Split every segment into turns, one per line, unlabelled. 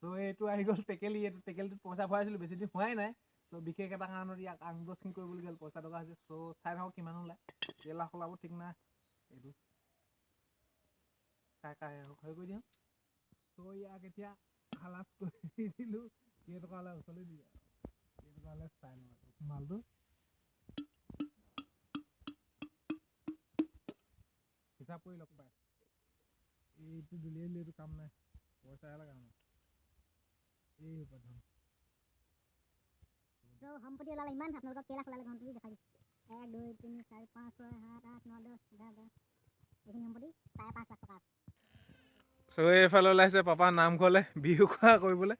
চ' এইটো আহি গ'ল টেকেলি। এইটো টেকেলিটোত পইচা ভৰাইছিলোঁ, বেছি দিন হোৱাই নাই। চ' বিশেষ এটা কাৰণত ইয়াক আনবক্সিং কৰিবলগীয়া হ'ল, পইচা টকা হৈছে। চ' চাই থাকক কিমান ওলায়, কেই লাখ ওলাব ঠিক নাই। এইটো কাই হৈ কৰি দিওঁ। চ' ইয়াক এতিয়া খালাচ কৰি দিলোঁ। কেইটকা ওলাই ওচৰলৈ দি কেইটকা ওলাই চাই লওঁ মালটো। হিচাপ কৰি লগ পাই এইটো দিলেই এইটো কাম নাই, পইচাহে লাগে আমাক। এই প্ৰথম
সম্পত্তি ওলালে ইমান আপোনালোকক কেই লাখ ওলালে সম্পত্তি দেখাই দিছোঁ। 1 2 3 4 5 6 7 8 9 10 11 এইখিনি সম্পত্তি 5.5 লাখ টকা আছে।
চ' এইফালে ওলাইছে পাপা নামঘৰলে বিহু খোৱা কৰিবলৈ।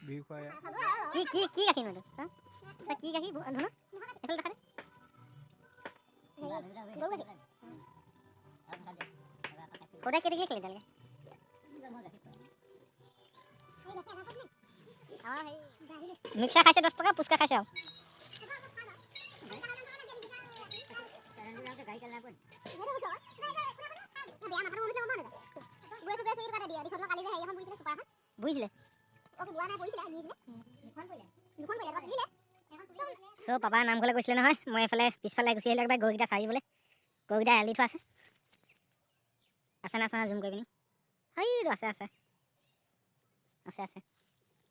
বিহু খোৱা
কি কি কি গাখীৰ নো এইটো? কি গাখীৰ ধুনু? এইফালে দেখা দে। সদায় কেই টকীয়া খেলি তালৈকে? মিক্সাৰ খাইছে 10 টকা, পুচকা খাইছে আৰু। বুজিছিলে চ' পাপা নামঘৰলৈ গৈছিলে নহয়। মই এইফালে পিছফালে গুচি আহিলোঁ একেবাৰে গৰুকেইটা চাৰিবলৈ। গৰুকেইটা এৰাল দি থোৱা আছে। আছে না জুম কৰি পিনি। সেইটো আছে আছে আছে আছে।